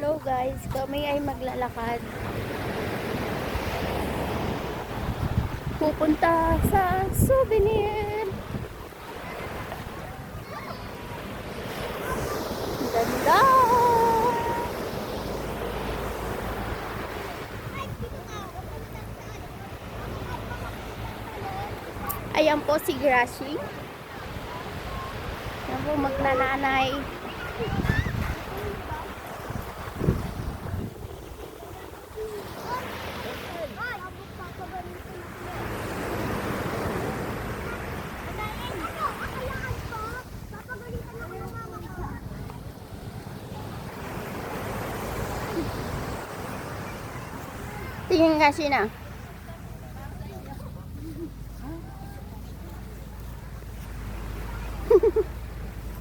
Hello guys, kami ay maglalakad. Pupunta sa souvenir. Ganda! Ayan po si Gracie. Ayan po magnananay. Tingin kasi na.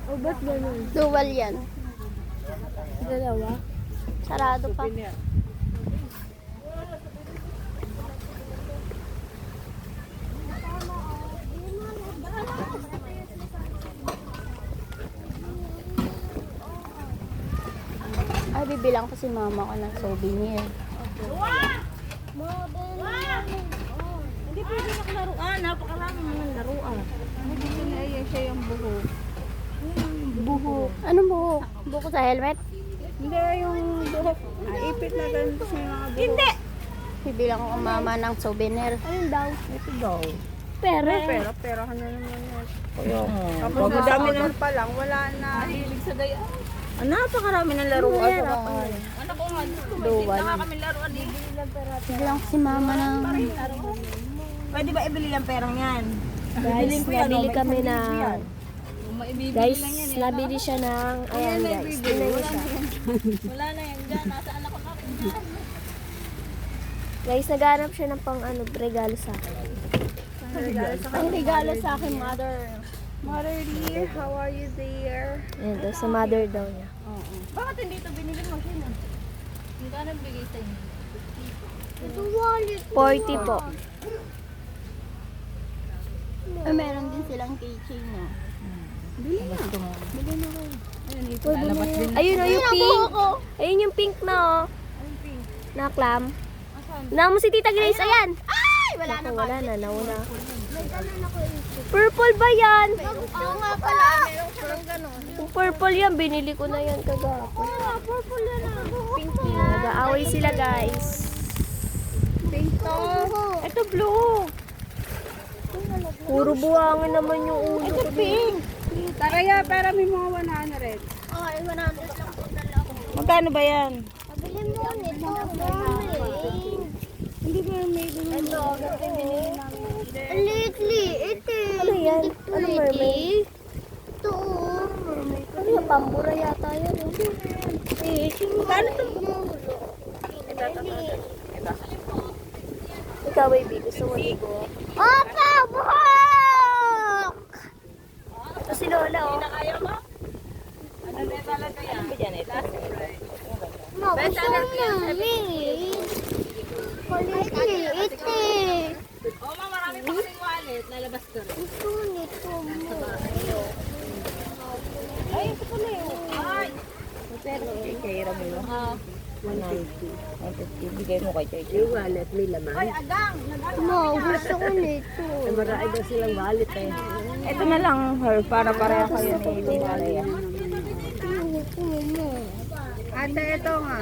O, ba't ganun? Dual yan. Dalawa? Sarado pa. Ay, bibilang ko si mama ko ng souvenir. Hindi pwede naklaruan. Napakarami mo ng laruan. Hindi ko na siya yung buhok. Buhok. Anong buhok? Buhok sa helmet? Hindi yung buhok. Ipit na ganito sa mga buhok. Hindi! Bibilang ko mama ng souvenir. Ayun daw. Ito daw. Pera. Perahan na naman yan. Kaya kapag madami na pa lang, wala na. Mahilig sa daya. Napakarami ng laruan. Ano ko nga? Dual. Kami laruan eh. Bibilang ko si mama ng... Pwede ba ibili ng perang yan? Guys, nabili kami na... Guys, nabili siya ng... Ayan guys, tingnan niyo siya. Wala na yan dyan. Nasaan ako dyan? Guys, naghanap siya ng pang ano, regalo sa akin. Ang regalo sa akin, mother. Mother dear, how are you there? Ayan daw, sa mother daw niya. Bakit hindi ito binili mo siya? Magkano bigay sa inyo? 40 po. Ay, meron din silang keychain na. Ayun o, yung pink. Ayun yung pink na o. Na clam. Na mo si Tita Grace, ayan. Ay! Wala na. Wala na, nauna. Purple ba yan? Oo nga pala. Meron siyang ganun. Kung purple yan, binili ko na yan kagapon. Purple yan na. Pink Nag-aaway sila guys. Pink to. Ito blue. Puro buhangin naman yung ulo ko. Ito pink. Taraya, para may mga 100. Ay, 100 lang po dala ko. Magkano ba yan? Pabili mo nito. Darling. Hindi ba may Ito, ganito yung binili namin. Ito. Ano yan? Ano mermaid? Ito. Ano yan? Pambura yata yan. Magkano ito? Ikaw baby, gusto mo ligo? Opa! Buhok! Ito si Lola oh. Ayaw mo? Ano na talaga yan? Ano ba dyan ito? Ma, gusto mo namin. Kulit ito. Oo, ma, marami pa kasing wallet. Lalabas ko rin. Gusto nito mo. Ay, ito pala yun. Ay! Pero, kaya mo yun? 190. Bigay mo kay Chay. Yung wallet, may laman. Ay, agang! Ma, gusto ko nito. Marami daw silang wallet eh. Ito na lang, her, para pareho kayo ni Limalaya. Gusto mo. Ate, ito nga.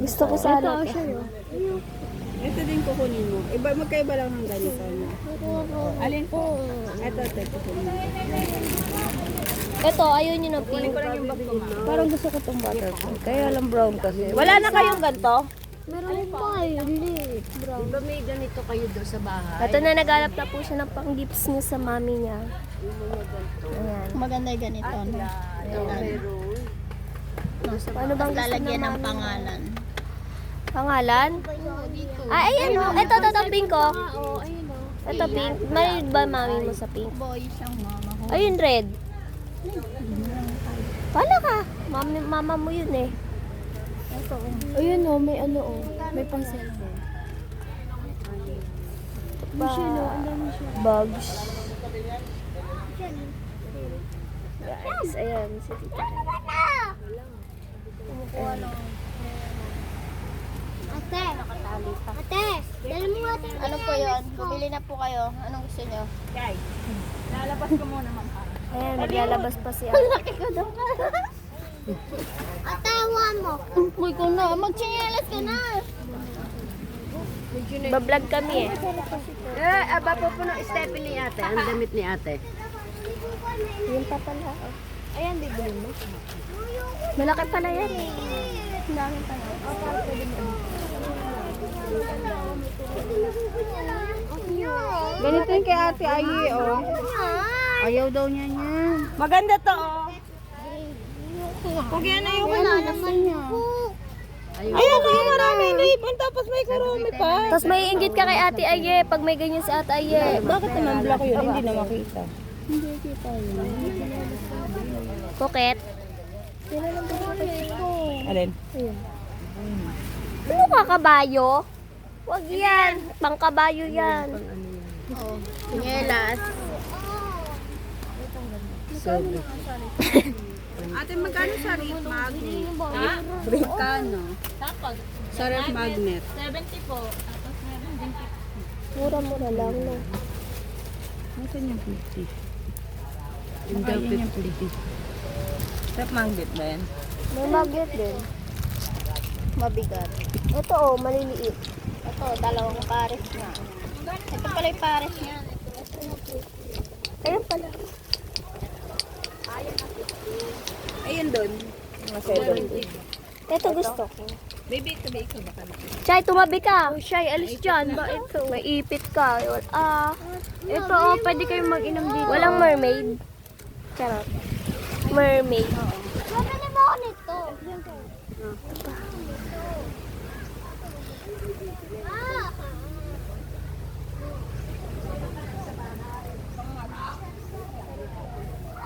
Gusto ko sana. Ito din kukunin mo. Iba, magkaiba lang ng ganito. Alin po? Ito kukunin mo. Ito, ayun yun ang pink. Parang gusto ko itong butterfly. Kaya lang brown kasi. Wala na kayong ganito? Meron pa yun. Diba may ganito kayo doon sa bahay? Ito na, naghanap na po siya ng pang-gifts niya sa mami niya. Ayan. Maganda yung ganito. No? Paano bang gusto Lalagyan ng mami? pangalan. Pangalan? Ay, ayan o. Ito, pink ko. Ito pink. May ba mami mo sa pink? Boy siyang mama ko. Ayun, red. Paano ka? Mama mo yun eh. Ayun o, may ano o. May pang cellphone. Bugs. Guys, ayan si Tita. Kumukuha ng Ano po yun? Bumili na po kayo. Anong gusto nyo? Guys, lalabas ko muna ma'am. Ayan, maglalabas pa si Ate. Laki ko daw. Atawa mo. Uy ko na. Magchinyelas ka na. Bablog kami Aba po ng Stephanie ni ate. Ang damit ni ate. Yun pa pala. Ayan, bibili mo. Malaki pala yan eh. Ang dami pa na. Ganito yung kay ate Ayi, oh. Ayaw daw niya yan. Maganda to, oh. Kung yan na yung Wala naman niya. Ayaw ko yung marami naipon, tapos may kurumi pa. Tapos may inggit ka kay Ate Aye pag may ganyan si Ate Aye. Bakit naman black yun? Hindi na makita. Koket. Alin? Ano ka, kabayo? Wag yan. Pangkabayo yan. Chinyelas. Ate, magkano sa ref magnet? Ha? Magkano? Sa ref magnet. Mura-mura lang, no? Nasaan yung 50? Yung 50. Ref magnet ba yan? May magnet din. Mabigat. Ito oh, maliliit. Ito, dalawang pares na. Ito pala yung pares niya. Ayun pala. Ayun doon. Mga 70. Ito gusto ko. Baby, tabi ikaw baka na. Chay, tumabi ka. Chay, alis dyan. Ba ito? May ipit ka. Ito oh, pwede kayong mag-inom dito. Walang mermaid. Charot. Mermaid. Mabili mo ako nito.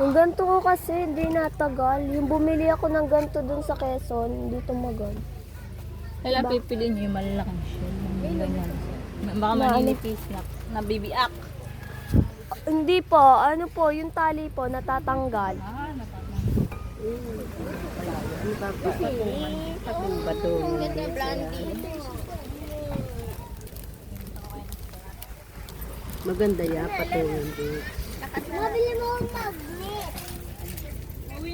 Yung ganito ko kasi, hindi natagal. Yung bumili ako ng ganito dun sa Quezon, hindi tumagal. Kailan pipiliin niyo yung malalaking shell? Yung ganyan. Baka maninipis na. Nabibiak. Hindi po, ano po, yung tali po, natatanggal. Ganda blondie. Maganda yan, patungan din. Mabili mo ako